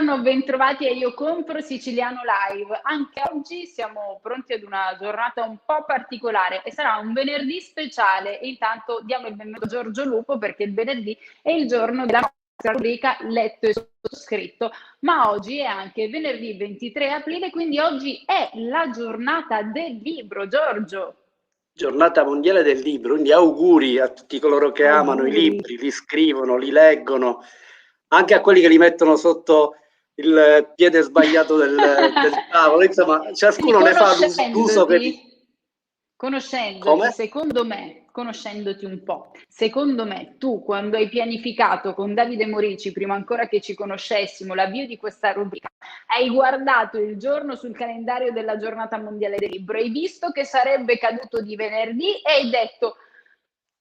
Buongiorno, bentrovati a Io Compro Siciliano Live. Anche oggi siamo pronti ad una giornata un po' particolare e sarà un venerdì speciale. Intanto diamo il benvenuto a Giorgio Lupo perché il venerdì è il giorno della nostra rubrica Letto e Sottoscritto, ma oggi è anche venerdì 23 aprile, quindi oggi è la giornata del libro. Giorgio. Giornata mondiale del libro, quindi auguri a tutti coloro che amano i libri, li scrivono, li leggono, anche a quelli che li mettono sotto il piede sbagliato del tavolo, insomma, ciascuno ne fa l'uso che... Conoscendoti, conoscendoti un po', secondo me tu quando hai pianificato con Davide Morici, prima ancora che ci conoscessimo, l'avvio di questa rubrica, hai guardato il giorno sul calendario della giornata mondiale del libro, hai visto che sarebbe caduto di venerdì e hai detto: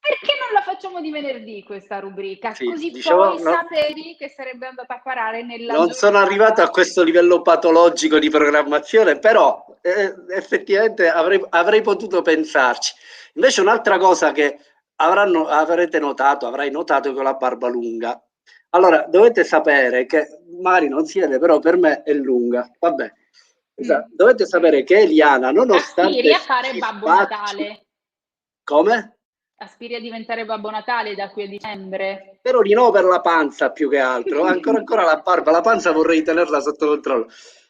perché non la facciamo di venerdì questa rubrica? Sì, Così diciamo, poi sapevi che sarebbe andata a parare nella non sono giornata. arrivato a questo livello patologico di programmazione, però effettivamente avrei potuto pensarci. Invece un'altra cosa che avrai notato con la barba lunga. Allora, dovete sapere che, magari non si vede, però per me è lunga. Vabbè. Dovete sapere che Eliana, nonostante aspiri a fare Babbo Natale. Come? Aspiri a diventare Babbo Natale da qui a dicembre? Però di no, per la panza più che altro, ancora la barba, la panza vorrei tenerla sotto controllo.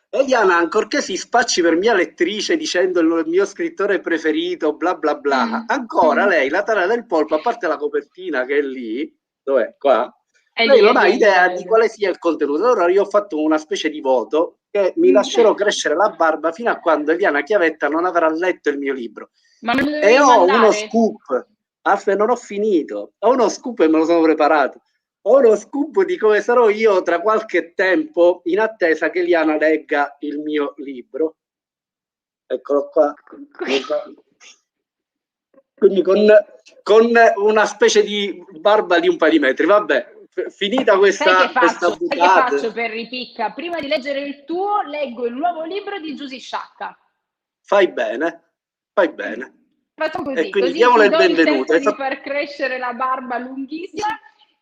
Eliana, ancorché si spacci per mia lettrice dicendo il mio scrittore preferito, bla bla bla, ancora lei, la Tana del Polpo, a parte la copertina che è lì, dov'è? Qua? Lei non ha idea di quale sia il contenuto. Allora io ho fatto una specie di voto che mi lascerò crescere la barba fino a quando Eliana Chiavetta non avrà letto il mio libro. Ma non E ho uno scoop. Aspetta, non ho finito. Ho uno scoop e me lo sono preparato. Ho uno scoop di come sarò io tra qualche tempo in attesa che Eliana legga il mio libro. Eccolo qua. Quindi con una specie di barba di un paio di metri. Vabbè, finita questa sai che faccio per ripicca? Prima di leggere il tuo, leggo il nuovo libro di Giusy Sciacca. Fai bene, fai bene. Facciamo così, E quindi così diamole ti il do benvenuto. il tempo di far crescere la barba lunghissima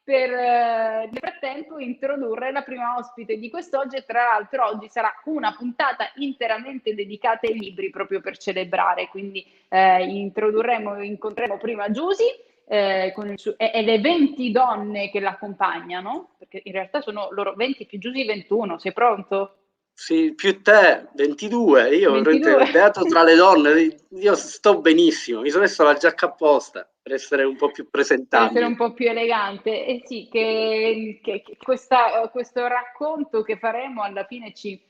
per nel frattempo introdurre la prima ospite di quest'oggi, e tra l'altro oggi sarà una puntata interamente dedicata ai libri proprio per celebrare, quindi incontreremo prima Giusy e le 20 donne che l'accompagnano, perché in realtà sono loro 20 più Giusy 21, sei pronto? Sì, più te, 22, io 22. beato tra le donne, io sto benissimo, mi sono messo la giacca apposta per essere un po' più presentabile. Per essere un po' più elegante, e sì, che questo racconto che faremo alla fine ci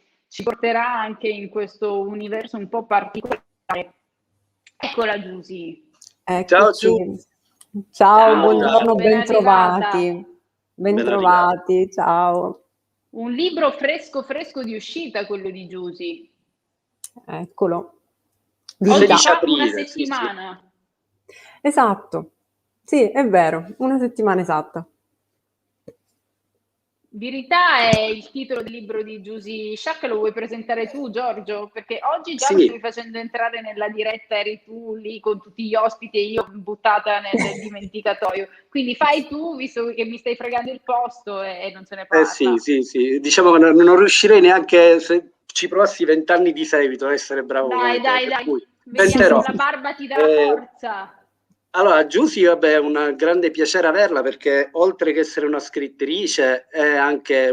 porterà anche in questo universo un po' particolare. Eccola Giusy. Ciao Giusy. Ciao, buongiorno, bentrovati. Bentrovati, ciao. Un libro fresco di uscita, quello di Giusy. Eccolo. Oggi fa una settimana. Sì. Esatto, sì, è vero, una settimana esatta. Verità è il titolo del libro di Giusy Sciacca. Lo vuoi presentare tu, Giorgio? Perché oggi già lo stavi facendo entrare nella diretta, eri tu lì con tutti gli ospiti e io buttata nel dimenticatoio. Quindi fai tu, visto che mi stai fregando il posto e non se ne parla. Sì. Diciamo che non riuscirei neanche se ci provassi 20 anni di seguito a essere bravo. Dai. Vediamo, la barba ti dà forza. Allora, Giusy, vabbè, è un grande piacere averla perché oltre che essere una scrittrice è anche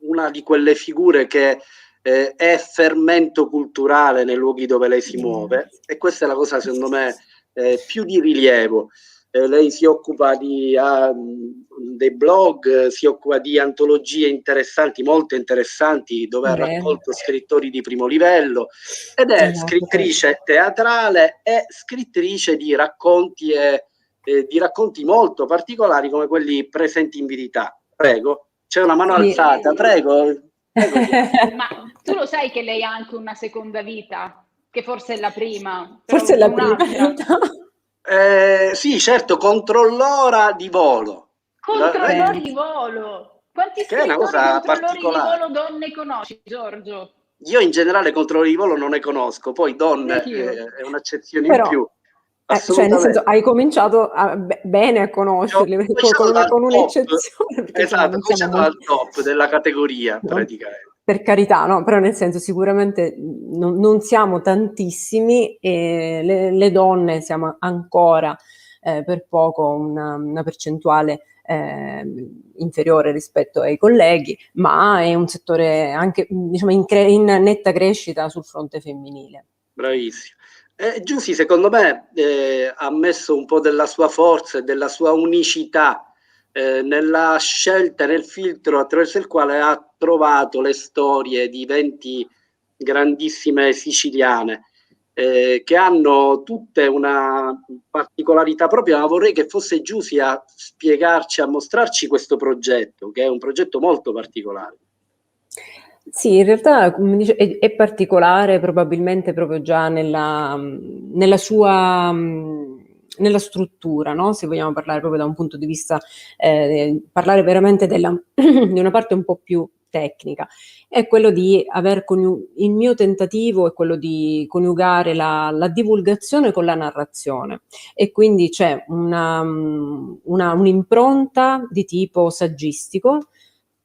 una di quelle figure che è fermento culturale nei luoghi dove lei si muove, e questa è la cosa secondo me più di rilievo. Lei si occupa dei blog, si occupa di antologie interessanti, molto interessanti, dove ha raccolto scrittori di primo livello, ed è scrittrice teatrale e scrittrice di racconti di racconti molto particolari come quelli presenti in Verità. Prego, c'è una mano alzata, prego. Ma tu lo sai che lei ha anche una seconda vita, che forse è la prima. Forse è la prima. Sì, certo, controllora di volo. Controllori di volo. Quanti scrittori controllori di volo donne conosci, Giorgio? Io in generale controllori di volo non ne conosco, poi donne è un'accezione in più. Cioè, nel senso, assolutamente. hai cominciato bene a Ho conoscerli, cominciato dal con top, un'eccezione, perché insomma esatto, ho non siamo cominciato molti. dal top della categoria Non- praticamente. per carità, no, però nel senso sicuramente non siamo tantissimi e le donne siamo ancora per poco una percentuale inferiore rispetto ai colleghi, ma è un settore anche diciamo in netta crescita sul fronte femminile. Bravissimo. Giussi, secondo me, ha messo un po' della sua forza e della sua unicità nella scelta, nel filtro attraverso il quale ha trovato le storie di 20 grandissime siciliane, che hanno tutte una particolarità propria, ma vorrei che fosse Giussi a spiegarci, a mostrarci questo progetto, che è un progetto molto particolare. Sì, in realtà come dice, è particolare probabilmente proprio già nella sua nella struttura, no? Se vogliamo parlare proprio da un punto di vista, parlare veramente di una parte un po' più tecnica, è quello di il mio tentativo è quello di coniugare la divulgazione con la narrazione e quindi c'è un'impronta di tipo saggistico,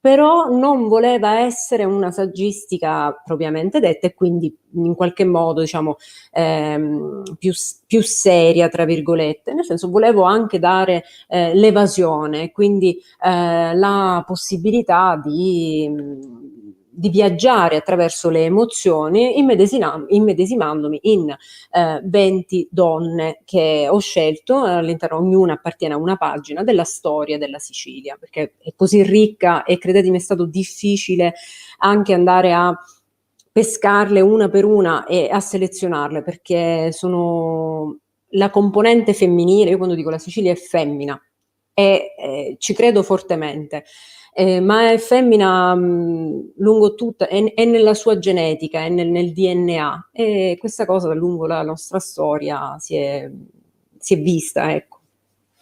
però non voleva essere una saggistica propriamente detta e quindi in qualche modo, diciamo, più seria, tra virgolette, nel senso volevo anche dare l'evasione, quindi la possibilità di viaggiare attraverso le emozioni, immedesimandomi in 20 donne che ho scelto, all'interno ognuna appartiene a una pagina della storia della Sicilia, perché è così ricca e credetemi è stato difficile anche andare a pescarle una per una e a selezionarle, perché sono la componente femminile, io quando dico la Sicilia è femmina, e ci credo fortemente. Ma è femmina lungo tutta, è nella sua genetica, è nel DNA e questa cosa lungo la nostra storia si è vista, ecco.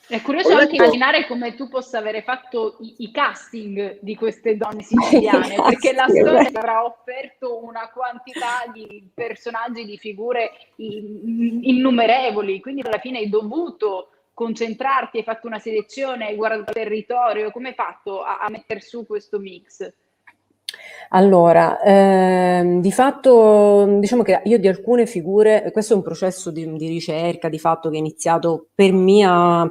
È Ho curioso anche letto, immaginare come tu possa avere fatto i casting di queste donne siciliane, perché la Sì, è storia vero. ti avrà offerto una quantità di personaggi, di figure innumerevoli, quindi alla fine hai dovuto concentrarti, hai fatto una selezione, hai guardato il territorio, come hai fatto a mettere su questo mix? Allora, di fatto diciamo che io di alcune figure questo è un processo di ricerca di fatto che è iniziato per mia,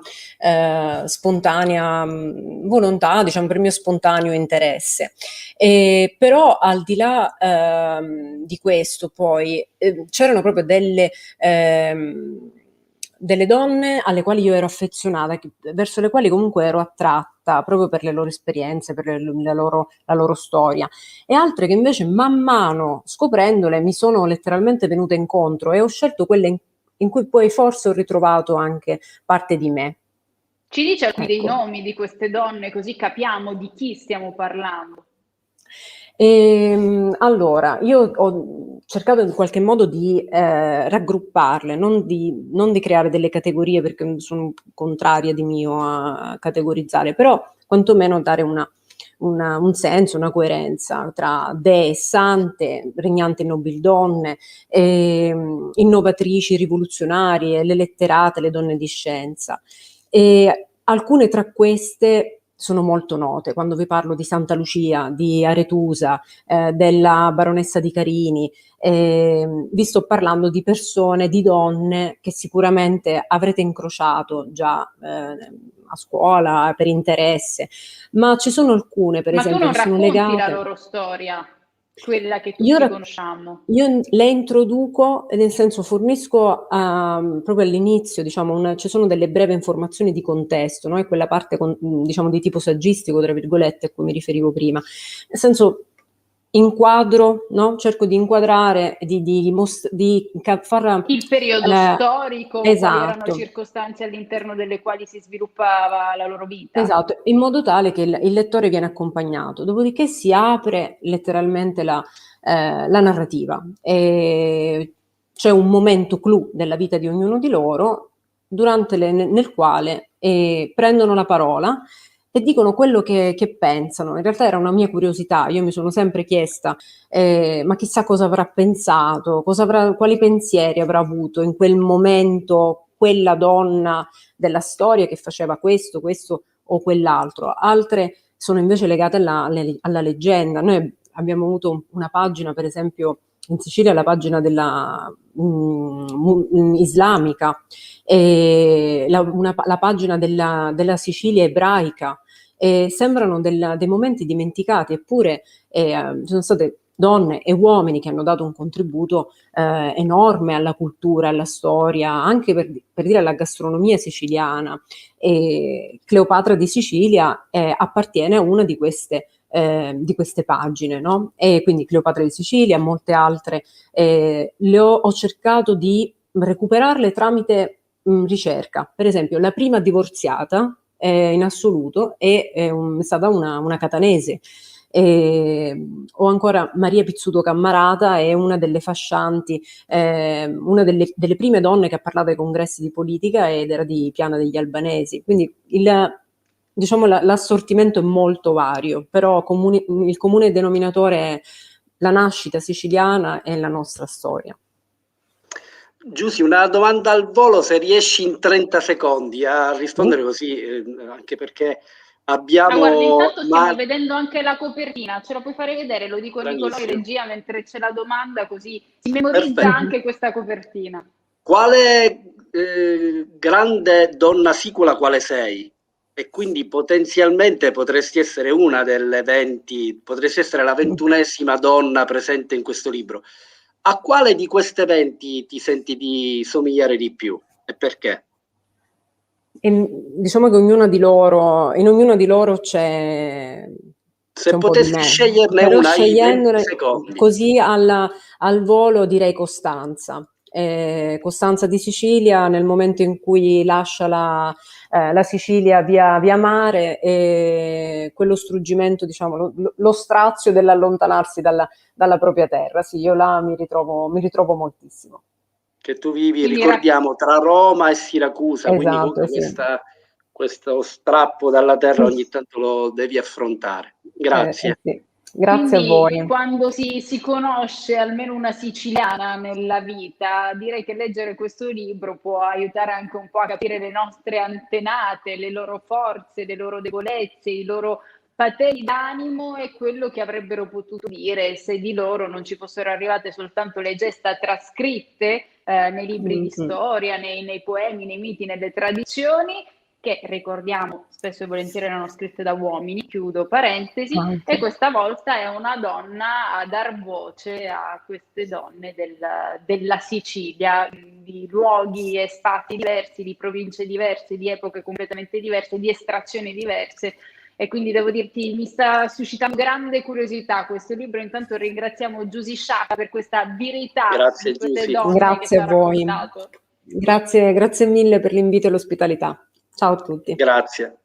spontanea, volontà, diciamo per mio spontaneo interesse. Però al di là, di questo poi, c'erano proprio delle donne alle quali io ero affezionata, verso le quali comunque ero attratta proprio per le loro esperienze, per la loro storia e altre che invece man mano scoprendole mi sono letteralmente venute incontro e ho scelto quelle in cui poi forse ho ritrovato anche parte di me. Ci dice alcuni dei Ecco. nomi di queste donne, così capiamo di chi stiamo parlando. Allora, io ho cercato in qualche modo di raggrupparle, non di creare delle categorie perché sono contraria di mio a categorizzare, però quantomeno dare un senso, una coerenza tra dee, sante, regnanti e nobildonne, innovatrici, rivoluzionarie, le letterate, le donne di scienza. E alcune tra queste sono molto note. Quando vi parlo di Santa Lucia, di Aretusa, della baronessa di Carini, vi sto parlando di persone, di donne che sicuramente avrete incrociato già a scuola per interesse, ma ci sono alcune, per Ma tu esempio, non che sono racconti la legate. loro storia, quella che Io, tutti ra- conosciamo. io le introduco, nel senso fornisco proprio all'inizio, diciamo, ci sono delle brevi informazioni di contesto, no? È quella parte, diciamo, di tipo saggistico, tra virgolette, a cui mi riferivo prima. Nel senso, inquadro, no? Cerco di inquadrare, far... Il periodo eh, storico, quali erano le esatto. circostanze all'interno delle quali si sviluppava la loro vita. Esatto, in modo tale che il lettore viene accompagnato, dopodiché si apre letteralmente la narrativa e c'è un momento clou della vita di ognuno di loro nel quale prendono la parola e dicono quello che pensano. In realtà era una mia curiosità, io mi sono sempre chiesta ma chissà cosa avrà pensato, quali pensieri avrà avuto in quel momento quella donna della storia che faceva questo o quell'altro. Altre sono invece legate alla leggenda. Noi abbiamo avuto una pagina, per esempio, in Sicilia, la pagina della islamica, la pagina della Sicilia ebraica, sembrano dei momenti dimenticati, eppure ci sono state donne e uomini che hanno dato un contributo enorme alla cultura, alla storia, anche per dire alla gastronomia siciliana. E Cleopatra di Sicilia appartiene a una di queste pagine, no? E quindi Cleopatra di Sicilia, molte altre, ho cercato di recuperarle tramite ricerca. Per esempio, la prima divorziata in assoluto è stata una catanese. O ancora Maria Pizzuto Cammarata è una delle fascianti, una delle prime donne che ha parlato ai congressi di politica ed era di Piana degli Albanesi. Quindi diciamo l'assortimento è molto vario, però il comune denominatore è la nascita siciliana e la nostra storia. Giussi, una domanda al volo, se riesci in 30 secondi a rispondere così, anche perché abbiamo... guarda, intanto stiamo vedendo anche la copertina, ce la puoi fare vedere? Lo dico a Nicolò in regia mentre c'è la domanda, così si memorizza anche questa copertina. Quale grande donna sicola quale sei? E quindi potenzialmente potresti essere una delle 20, potresti essere la 21esima donna presente in questo libro. A quale di queste 20 ti senti di somigliare di più e perché? Diciamo che in ognuna di loro c'è Se un po' di potessi me. sceglierne Però una, scegliendone secondi. Così al volo direi Costanza. Costanza di Sicilia, nel momento in cui lascia la Sicilia via mare, e quello struggimento, diciamo, lo strazio dell'allontanarsi dalla propria terra. Sì, io là mi ritrovo moltissimo. Che tu vivi, quindi ricordiamo, tra Roma e Siracusa, esatto, quindi questo strappo dalla terra ogni tanto lo devi affrontare. Grazie. Sì. Grazie quindi, a voi. Quando si conosce almeno una siciliana nella vita, direi che leggere questo libro può aiutare anche un po' a capire le nostre antenate, le loro forze, le loro debolezze, i loro patemi d'animo e quello che avrebbero potuto dire se di loro non ci fossero arrivate soltanto le gesta trascritte nei libri di storia, nei poemi, nei miti, nelle tradizioni, che ricordiamo spesso e volentieri erano scritte da uomini, chiudo parentesi, e questa volta è una donna a dar voce a queste donne della Sicilia, di luoghi e stati diversi, di province diverse, di epoche completamente diverse, di estrazioni diverse. E quindi devo dirti, mi sta suscitando grande curiosità questo libro. Intanto ringraziamo Giusy Sciacca per questa verità di queste donne. Grazie a voi. Grazie mille per l'invito e l'ospitalità. Ciao a tutti. Grazie.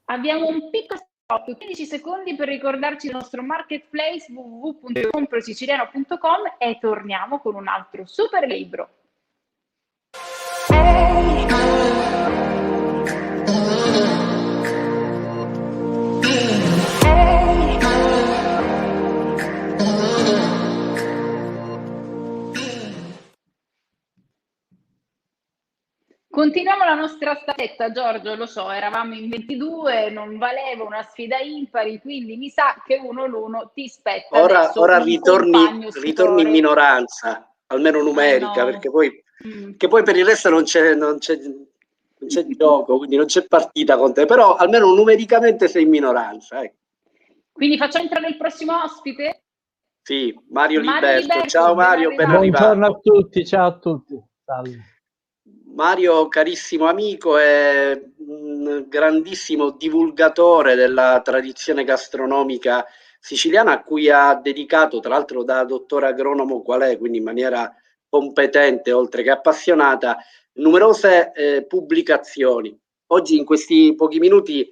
Abbiamo un piccolo stop, 15 secondi per ricordarci il nostro marketplace www.comprosiciliano.com e torniamo con un altro super libro. Continuiamo la nostra staffetta, Giorgio, lo so, eravamo in 22, non valeva una sfida impari, quindi mi sa che 1-1 ti spetta. Ora ritorni in minoranza, almeno numerica, perché poi per il resto non c'è gioco, quindi non c'è partita con te, però almeno numericamente sei in minoranza. Quindi facciamo entrare il prossimo ospite? Sì, Mario Liberto. Ciao Mario, ben arrivato. Buongiorno a tutti, ciao a tutti. Salve. Mario, carissimo amico, è un grandissimo divulgatore della tradizione gastronomica siciliana, a cui ha dedicato, tra l'altro da dottore agronomo qual è, quindi in maniera competente oltre che appassionata, numerose pubblicazioni. Oggi in questi pochi minuti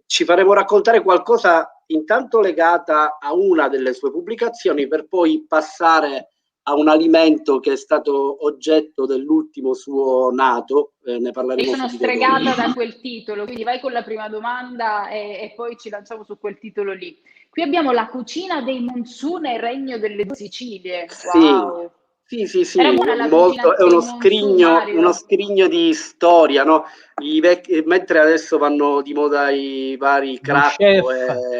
ci faremo raccontare qualcosa intanto legata a una delle sue pubblicazioni, per poi passare a un alimento che è stato oggetto dell'ultimo suo nato, ne parleremo. Io sono stregata da quel titolo, quindi vai con la prima domanda e poi ci lanciamo su quel titolo lì. Qui abbiamo la cucina dei Monsun e il regno delle due Sicilie. Wow. Sì, sì, sì, Era buona la cucina molto, è dei Monzù, Mario? uno scrigno di storia, no? Mentre adesso vanno di moda i vari Gli chef, Cracco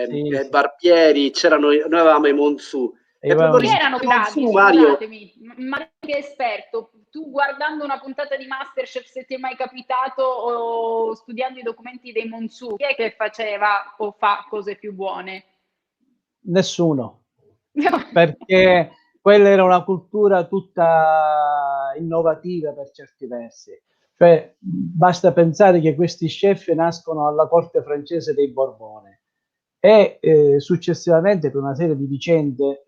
sì, e sì. Barbieri, noi avevamo i Monzù. E proprio Chi erano rispetto più ai Monzù, bravi? Mario, Scusatemi, ma che esperto, tu guardando una puntata di MasterChef, se ti è mai capitato, o studiando i documenti dei Monzù, chi è che faceva o fa cose più buone? Nessuno, perché quella era una cultura tutta innovativa per certi versi. Cioè, basta pensare che questi chef nascono alla corte francese dei Borbone e successivamente per una serie di vicende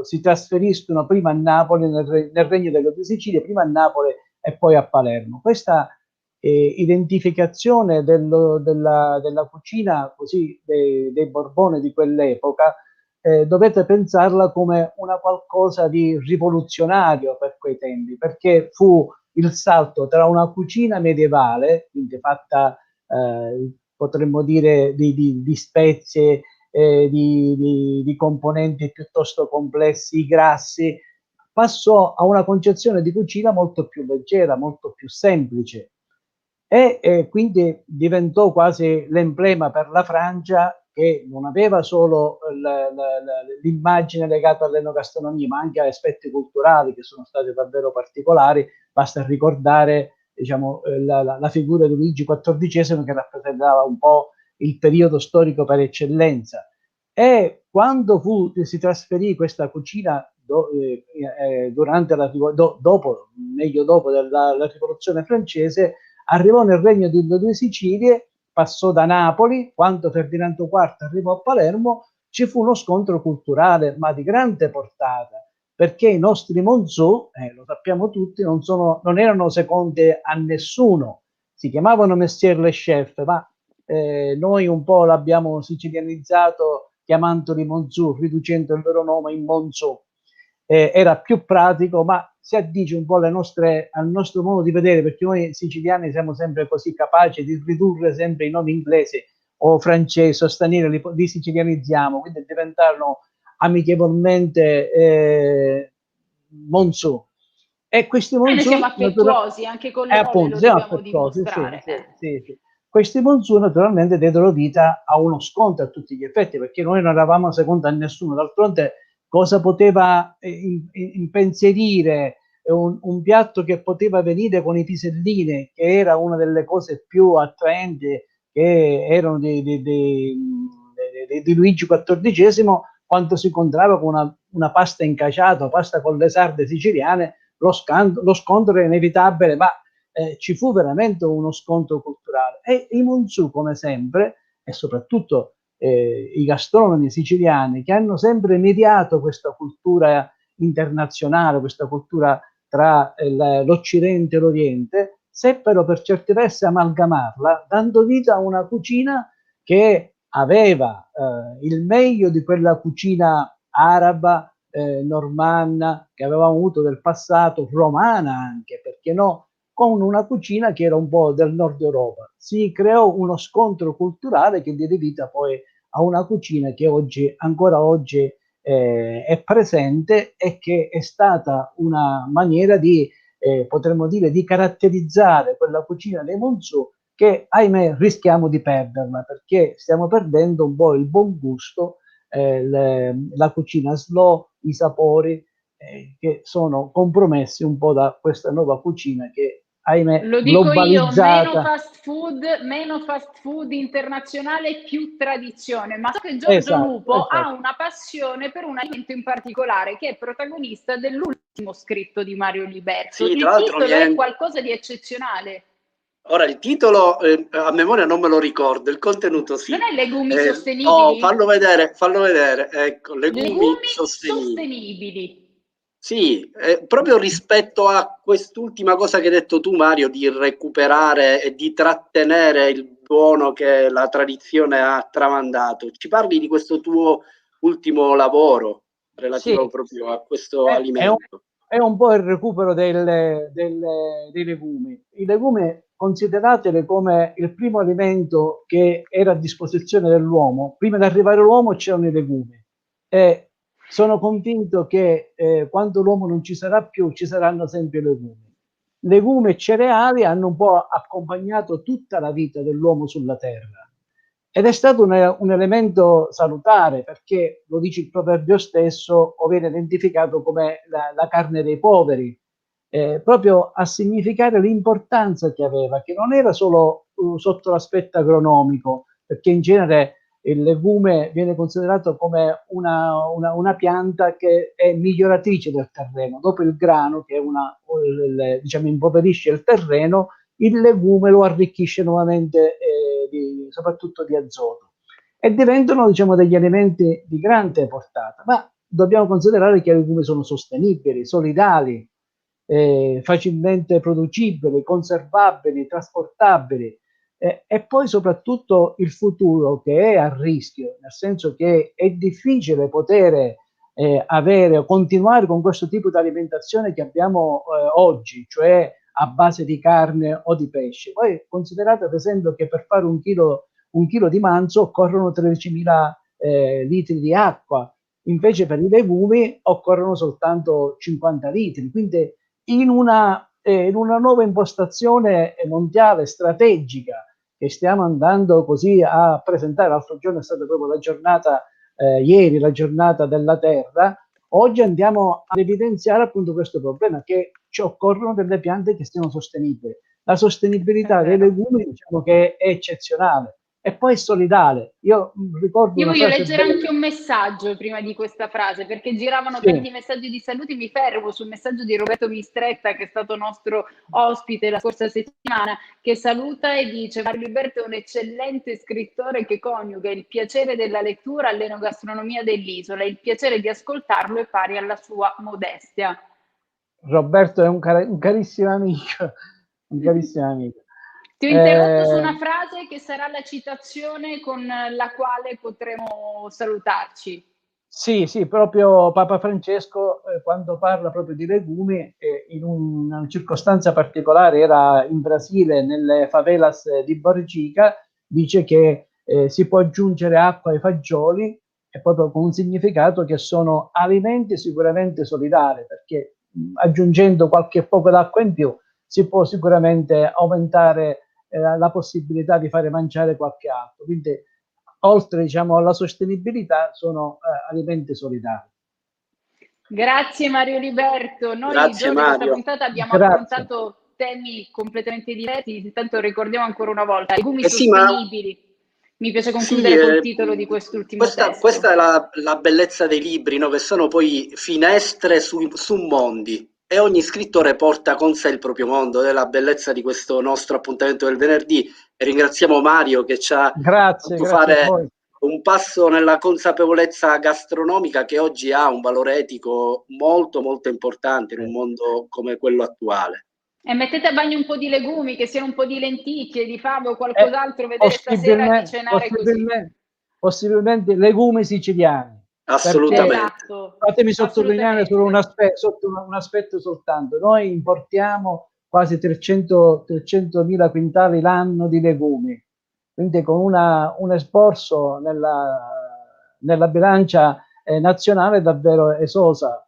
si trasferiscono prima a Napoli nel Regno delle Due Sicilie, prima a Napoli e poi a Palermo. Questa identificazione della cucina così dei Borbone di quell'epoca dovete pensarla come una qualcosa di rivoluzionario per quei tempi, perché fu il salto tra una cucina medievale, quindi fatta potremmo dire di spezie, di componenti piuttosto complessi, grassi, passò a una concezione di cucina molto più leggera, molto più semplice e quindi diventò quasi l'emblema per la Francia che non aveva solo l'immagine legata all'enogastronomia, ma anche agli aspetti culturali che sono stati davvero particolari. Basta ricordare, diciamo, la figura di Luigi XIV che rappresentava un po' il periodo storico per eccellenza. E quando si trasferì questa cucina durante meglio dopo la rivoluzione francese, arrivò nel Regno delle Due Sicilie, passò da Napoli, quando Ferdinando IV arrivò a Palermo, ci fu uno scontro culturale, ma di grande portata, perché i nostri Monzù, lo sappiamo tutti, non erano secondi a nessuno, si chiamavano Messier le Chef, ma noi un po' l'abbiamo sicilianizzato chiamandoli Monzù, riducendo il loro nome in Monzù. Era più pratico, ma si addice un po' al nostro modo di vedere, perché noi siciliani siamo sempre così capaci di ridurre sempre i nomi inglesi o francesi o stranieri, li sicilianizziamo, quindi diventano amichevolmente Monzù. E questi Noi siamo Monzù, affettuosi, anche con le parole appunto, lo siamo dobbiamo affettuosi, sì, dimostrare. sì, sì, sì. Questi Monzù naturalmente diedero vita a uno scontro a tutti gli effetti, perché noi non eravamo secondi a nessuno. D'altronde, cosa poteva impensierire un piatto che poteva venire con i pisellini, che era una delle cose più attraenti, che erano di Luigi XIV, quando si incontrava con una pasta incaciata, pasta con le sarde siciliane, lo scontro era inevitabile, ma ci fu veramente uno scontro culturale. E i Monzù, come sempre, e soprattutto i gastronomi siciliani, che hanno sempre mediato questa cultura internazionale, questa cultura tra l'Occidente e l'Oriente, seppero per certi versi amalgamarla, dando vita a una cucina che aveva il meglio di quella cucina araba, normanna, che avevamo avuto del passato, romana anche, perché no, con una cucina che era un po' del nord Europa. Si creò uno scontro culturale che diede vita poi a una cucina che ancora oggi è presente e che è stata una maniera potremmo dire, di caratterizzare quella cucina dei Monzù che, ahimè, rischiamo di perderla perché stiamo perdendo un po' il buon gusto, la cucina slow, i sapori che sono compromessi un po' da questa nuova cucina che, ahimè, Lo dico io, globalizzata. meno fast food internazionale, più tradizione. Ma so che Giorgio Esatto, Lupo ha esatto. una passione per un alimento in particolare, che è protagonista dell'ultimo scritto di Mario Liberto. sì, tra Il l'altro titolo è qualcosa di eccezionale. ora il titolo a memoria non me lo ricordo, il contenuto Non sì. è legumi Oh, sostenibili? fallo vedere, ecco, legumi Legumi sostenibili. sostenibili. Sì, proprio rispetto a quest'ultima cosa che hai detto tu, Mario, di recuperare e di trattenere il buono che la tradizione ha tramandato. Ci parli di questo tuo ultimo lavoro Sì, relativo proprio a questo è alimento? è un po' il recupero dei legumi. I legumi considerateli come il primo alimento che era a disposizione dell'uomo. Prima di arrivare all'uomo c'erano i legumi. E Sono convinto che quando l'uomo non ci sarà più, ci saranno sempre i legumi. Legumi e cereali hanno un po' accompagnato tutta la vita dell'uomo sulla Terra. Ed è stato un elemento salutare, perché, lo dice il proverbio stesso, o viene identificato come la carne dei poveri, proprio a significare l'importanza che aveva, che non era solo sotto l'aspetto agronomico, perché in genere il legume viene considerato come una pianta che è miglioratrice del terreno. Dopo il grano, che è diciamo, impoverisce il terreno, il legume lo arricchisce nuovamente, soprattutto di azoto. E diventano, diciamo, degli alimenti di grande portata. Ma dobbiamo considerare che i legumi sono sostenibili, solidali, facilmente producibili, conservabili, trasportabili. E poi soprattutto il futuro, che è a rischio, nel senso che è difficile poter avere o continuare con questo tipo di alimentazione che abbiamo oggi, cioè a base di carne o di pesce. Poi considerate per esempio che per fare un chilo di manzo occorrono 13.000 litri di acqua, invece per i legumi occorrono soltanto 50 litri. Quindi in una nuova impostazione mondiale strategica che stiamo andando così a presentare, l'altro giorno è stata proprio la giornata, ieri la giornata della terra, oggi andiamo ad evidenziare appunto questo problema, che ci occorrono delle piante che siano sostenibili. La sostenibilità dei legumi, diciamo, che è eccezionale. E poi è solidale. Io ricordo Io una voglio frase leggere bella. anche un messaggio prima di questa frase, perché giravano Sì. tanti messaggi di saluti. Mi fermo sul messaggio di Roberto Mistretta, che è stato nostro ospite la scorsa settimana, che saluta e dice: Mario Liberto è un eccellente scrittore che coniuga il piacere della lettura all'enogastronomia dell'isola. Il piacere di ascoltarlo è pari alla sua modestia. Roberto è un carissimo amico, un carissimo amico. Ti ho interrotto su una frase che sarà la citazione con la quale potremo salutarci. Sì, sì, proprio Papa Francesco, quando parla proprio di legumi, in una circostanza particolare, era in Brasile, nelle favelas di Borgica, dice che si può aggiungere acqua ai fagioli, e proprio con un significato che sono alimenti sicuramente solidari, perché aggiungendo qualche poco d'acqua in più si può sicuramente aumentare la possibilità di fare mangiare qualche altro. Quindi, oltre, diciamo, alla sostenibilità, sono alimenti solidari. Grazie Mario Liberto. Noi Grazie, Giorgio, questa Mario. puntata abbiamo Grazie. affrontato temi completamente diversi. Intanto ricordiamo ancora una volta, legumi Sì, ma sostenibili. Mi piace sì, concludere col titolo di quest'ultimo testo. questa è la bellezza dei libri, no? Che sono poi finestre su mondi, e ogni scrittore porta con sé il proprio mondo, ed è la bellezza di questo nostro appuntamento del venerdì. E ringraziamo Mario che ci ha Grazie, fatto grazie a fare voi. un passo nella consapevolezza gastronomica, che oggi ha un valore etico molto molto importante in un mondo come quello attuale. E mettete a bagno un po' di legumi, che siano un po' di lenticchie, di fave o qualcos'altro, vedere stasera di cenare così. Possibilmente legumi siciliani. Assolutamente. Esatto. Fatemi sottolineare solo un Assolutamente. aspetto soltanto. Noi importiamo quasi 300.000 quintali l'anno di legumi, quindi con un esborso nella bilancia nazionale davvero esosa.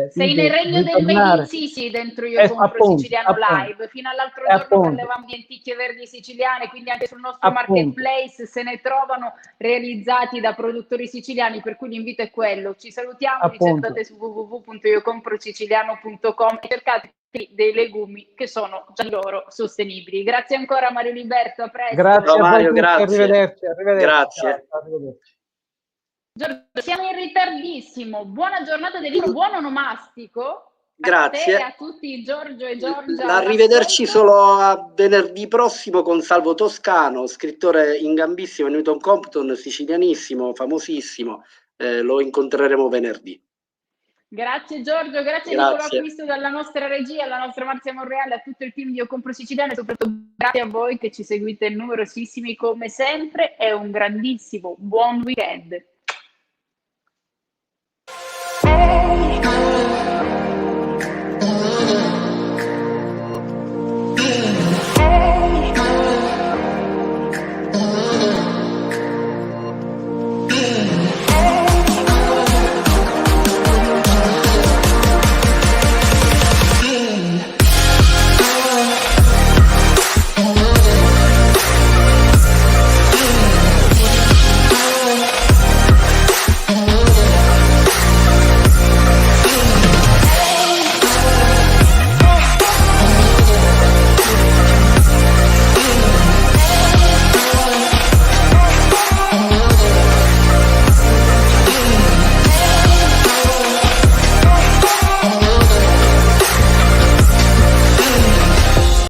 Sei nel regno del made in Sicily dentro Io Compro appunto, Siciliano Live. Fino all'altro giorno parlavamo di lenticchie verdi siciliane, quindi anche sul nostro marketplace se ne trovano realizzati da produttori siciliani, per cui l'invito è quello. Ci salutiamo, ricercate su www.iocomprosiciliano.com e cercate dei legumi che sono già loro sostenibili. Grazie ancora Mario Liberto, a presto. Grazie a voi tutti, grazie. Arrivederci. Grazie. Ciao, arrivederci. Giorgio, siamo in ritardissimo. Buona giornata del libro, buon onomastico. Grazie. A te e a tutti, Giorgio e Giorgia. Arrivederci solo a venerdì prossimo con Salvo Toscano, scrittore in gambissimo, Newton Compton, sicilianissimo, famosissimo. Lo incontreremo venerdì. Grazie Giorgio, grazie Nicolò Acquisto dalla nostra regia, alla nostra Marzia Monreale, a tutto il team di Io Compro Siciliano e soprattutto grazie a voi che ci seguite numerosissimi come sempre e un grandissimo buon weekend.